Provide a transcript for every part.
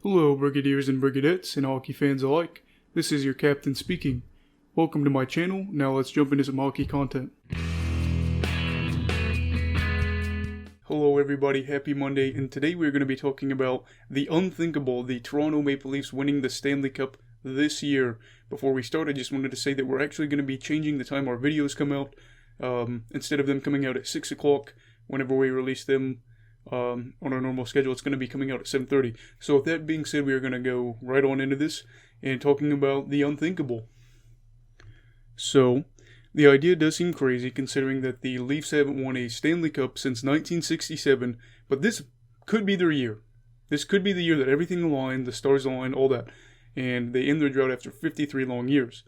Hello, Brigadiers and Brigadettes and hockey fans alike. This is your captain speaking. Welcome to my channel. Now let's jump into some hockey content. Hello everybody, happy Monday, and today we're going to be talking about the unthinkable, the Toronto Maple Leafs winning the Stanley Cup this year. Before we start, I just wanted to say that we're actually going to be changing the time our videos come out. Instead of them coming out at 6 o'clock whenever we release them on our normal schedule, it's going to be coming out at 7:30. So with that being said, we are going to go right on into this and talking about the unthinkable. So, the idea does seem crazy considering that the Leafs haven't won a Stanley Cup since 1967, but this could be their year. This could be the year that everything aligned, the stars aligned, all that, and they end their drought after 53 long years.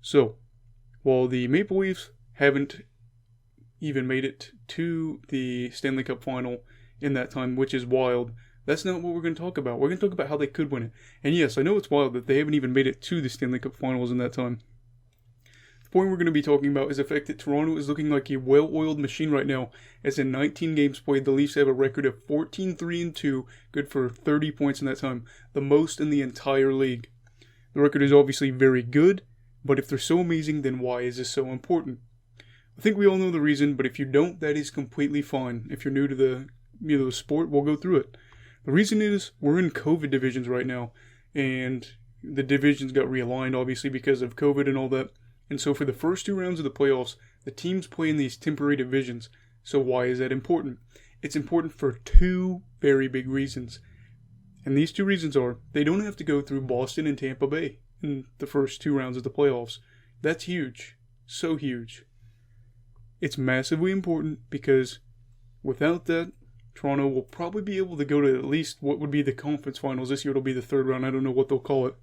So, while the Maple Leafs haven't even made it to the Stanley Cup final in that time, which is wild, that's not what we're going to talk about. We're going to talk about how they could win it. And yes, I know it's wild that they haven't even made it to the Stanley Cup finals in that time. The point we're going to be talking about is the fact that Toronto is looking like a well-oiled machine right now, as in 19 games played, the Leafs have a record of 14-3-2, good for 30 points in that time, the most in the entire league. The record is obviously very good, but if they're so amazing, then why is this so important? I think we all know the reason, but if you don't, that is completely fine. If you're new to the sport, we'll go through it. The reason is we're in COVID divisions right now, and the divisions got realigned, obviously, because of COVID and all that. And so for the first two rounds of the playoffs, the teams play in these temporary divisions. So why is that important? It's important for two very big reasons. And these two reasons are, they don't have to go through Boston and Tampa Bay in the first two rounds of the playoffs. That's huge. So huge. It's massively important because without that, Toronto will probably be able to go to at least what would be the conference finals. This year it'll be the third round. I don't know what they'll call it.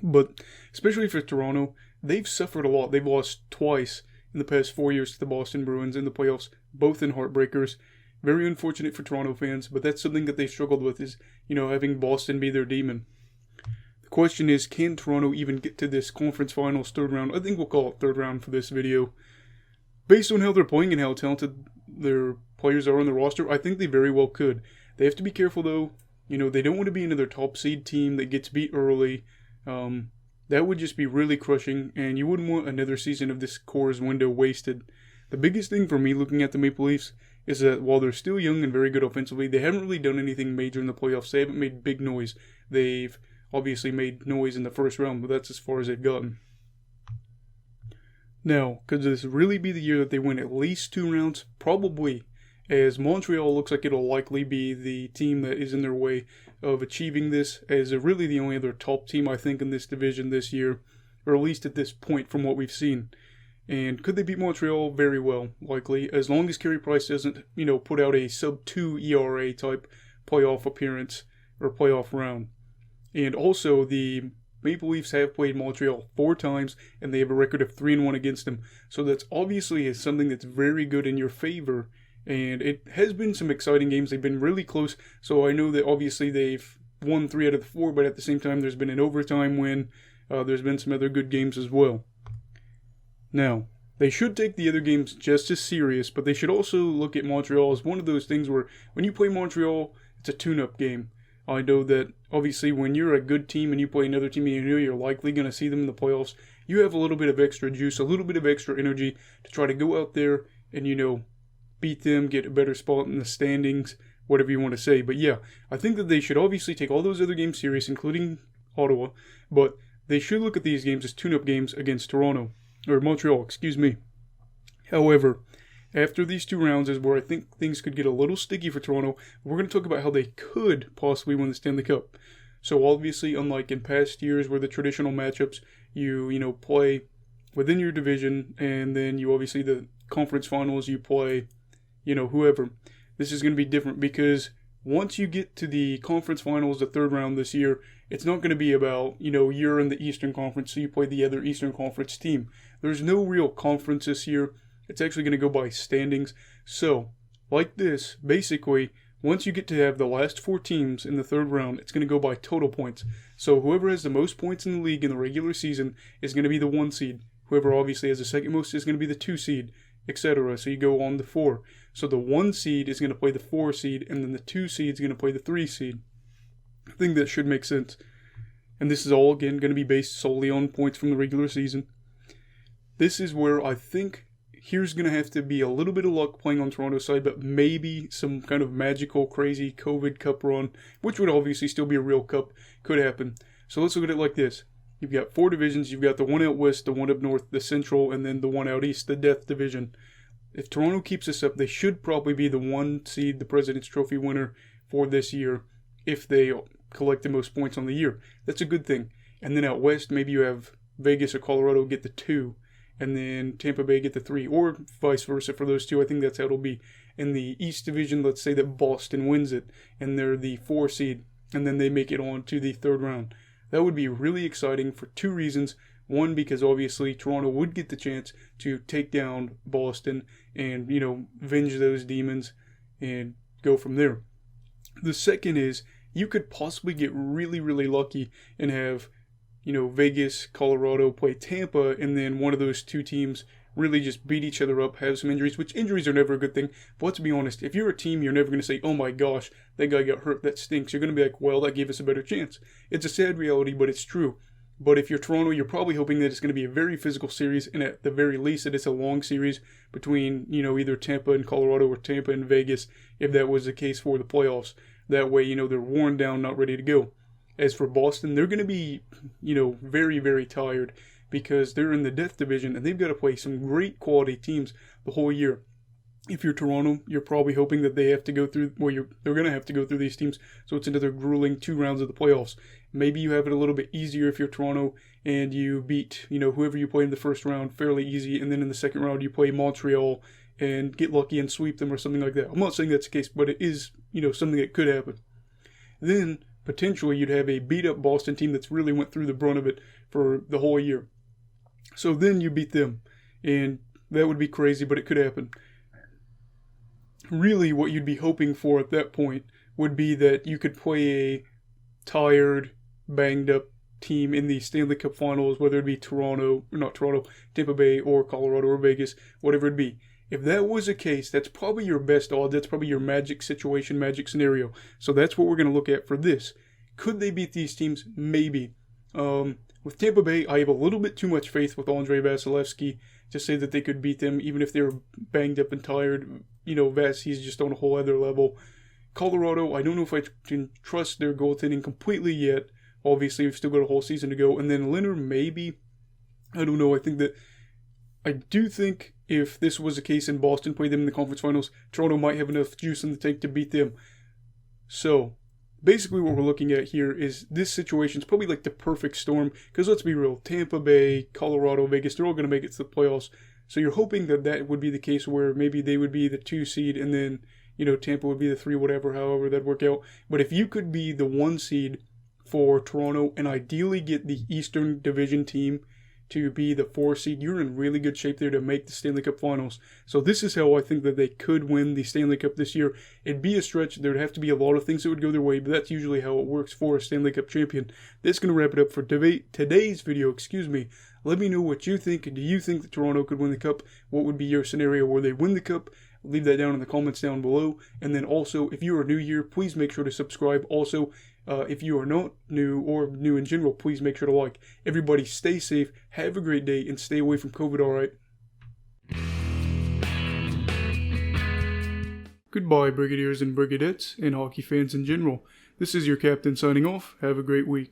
But especially for Toronto, they've suffered a lot. They've lost twice in the past 4 years to the Boston Bruins in the playoffs, both in heartbreakers. Very unfortunate for Toronto fans, but that's something that they've struggled with is, having Boston be their demon. The question is, can Toronto even get to this conference finals third round? I think we'll call it third round for this video. Based on how they're playing and how talented their players are on the roster, I think they very well could. They have to be careful though. They don't want to be another top seed team that gets beat early. That would just be really crushing, and you wouldn't want another season of this core's window wasted. The biggest thing for me looking at the Maple Leafs is that while they're still young and very good offensively, they haven't really done anything major in the playoffs. They haven't made big noise. They've obviously made noise in the first round, but that's as far as they've gotten. Now, could this really be the year that they win at least two rounds? Probably, as Montreal looks like it'll likely be the team that is in their way of achieving this, as they're really the only other top team, I think, in this division this year, or at least at this point from what we've seen. And could they beat Montreal? Very well, likely, as long as Carey Price doesn't, put out a sub-2 ERA type playoff appearance or playoff round. And also, the Maple Leafs have played Montreal 4 times, and they have a record of 3-1 against them. So that's obviously something that's very good in your favor. And it has been some exciting games. They've been really close. So I know that obviously they've won 3 out of the 4, but at the same time there's been an overtime win. There's been some other good games as well. Now, they should take the other games just as serious, but they should also look at Montreal as one of those things where when you play Montreal, it's a tune-up game. I know that obviously when you're a good team and you play another team and you know you're likely going to see them in the playoffs, you have a little bit of extra juice, a little bit of extra energy to try to go out there and, beat them, get a better spot in the standings, whatever you want to say. But yeah, I think that they should obviously take all those other games serious, including Ottawa, but they should look at these games as tune-up games against Montreal, excuse me. However, after these two rounds is where I think things could get a little sticky for Toronto. We're going to talk about how they could possibly win the Stanley Cup. So obviously, unlike in past years where the traditional matchups, you play within your division, and then you obviously the conference finals, you play, whoever. This is going to be different because once you get to the conference finals, the third round this year, it's not going to be about, you're in the Eastern Conference, so you play the other Eastern Conference team. There's no real conference this year. It's actually going to go by standings. So, like this, basically, once you get to have the last 4 teams in the third round, it's going to go by total points. So whoever has the most points in the league in the regular season is going to be the 1 seed. Whoever obviously has the second most is going to be the 2 seed, etc. So you go on to 4. So the 1 seed is going to play the 4 seed, and then the 2 seed is going to play the 3 seed. I think that should make sense. And this is all, again, going to be based solely on points from the regular season. This is where I think here's going to have to be a little bit of luck playing on Toronto's side, but maybe some kind of magical, crazy COVID Cup run, which would obviously still be a real cup, could happen. So let's look at it like this. You've got 4 divisions. You've got the one out west, the one up north, the central, and then the one out east, the Death Division. If Toronto keeps this up, they should probably be the 1 seed, the President's Trophy winner for this year if they collect the most points on the year. That's a good thing. And then out west, maybe you have Vegas or Colorado get the 2, and then Tampa Bay get the 3, or vice versa for those 2. I think that's how it'll be. In the East Division, let's say that Boston wins it, and they're the 4 seed, and then they make it on to the 3rd round. That would be really exciting for 2 reasons. One, because obviously Toronto would get the chance to take down Boston and, venge those demons and go from there. The second is you could possibly get really, really lucky and have, Vegas, Colorado play Tampa, and then one of those 2 teams really just beat each other up, have some injuries, which injuries are never a good thing. But let's be honest, if you're a team, you're never going to say, oh my gosh, that guy got hurt, that stinks. You're going to be like, well, that gave us a better chance. It's a sad reality, but it's true. But if you're Toronto, you're probably hoping that it's going to be a very physical series, and at the very least that it's a long series between, either Tampa and Colorado or Tampa and Vegas, if that was the case for the playoffs. That way, they're worn down, not ready to go. As for Boston, they're going to be, very, very tired because they're in the Death Division, and they've got to play some great quality teams the whole year. If you're Toronto, you're probably hoping that they have to go through, they're going to have to go through these teams, so it's another grueling 2 rounds of the playoffs. Maybe you have it a little bit easier if you're Toronto and you beat, whoever you play in the first round fairly easy, and then in the second round you play Montreal and get lucky and sweep them or something like that. I'm not saying that's the case, but it is, something that could happen. Then, potentially, you'd have a beat-up Boston team that's really went through the brunt of it for the whole year. So then you beat them, and that would be crazy, but it could happen. Really, what you'd be hoping for at that point would be that you could play a tired, banged-up team in the Stanley Cup Finals, whether it be Tampa Bay or Colorado or Vegas, whatever it be. If that was the case, that's probably your best odds. That's probably your magic situation, magic scenario. So that's what we're going to look at for this. Could they beat these teams? Maybe. With Tampa Bay, I have a little bit too much faith with Andrei Vasilevsky to say that they could beat them, even if they were banged up and tired. He's just on a whole other level. Colorado, I don't know if I can trust their goaltending completely yet. Obviously, we've still got a whole season to go. And then Leonard, maybe. I don't know. I do think if this was the case and Boston played them in the conference finals, Toronto might have enough juice in the tank to beat them. So, basically what we're looking at here is this situation is probably like the perfect storm. Because let's be real, Tampa Bay, Colorado, Vegas, they're all going to make it to the playoffs. So you're hoping that that would be the case where maybe they would be the 2 seed and then, Tampa would be the 3, however that'd work out. But if you could be the 1 seed for Toronto and ideally get the Eastern Division team to be the 4 seed, you're in really good shape there to make the Stanley Cup Finals. So this is how I think that they could win the Stanley Cup this year. It'd be a stretch. There'd have to be a lot of things that would go their way, but that's usually how it works for a Stanley Cup champion. That's going to wrap it up for today's video. Let me know what you think. Do you think that Toronto could win the Cup? What would be your scenario where they win the Cup? Leave that down in the comments down below. And then also, if you are new here, please make sure to subscribe. Also, if you are not new or new in general, please make sure to like. Everybody stay safe, have a great day, and stay away from COVID, alright? Goodbye, Brigadiers and Brigadettes, and hockey fans in general. This is your captain signing off. Have a great week.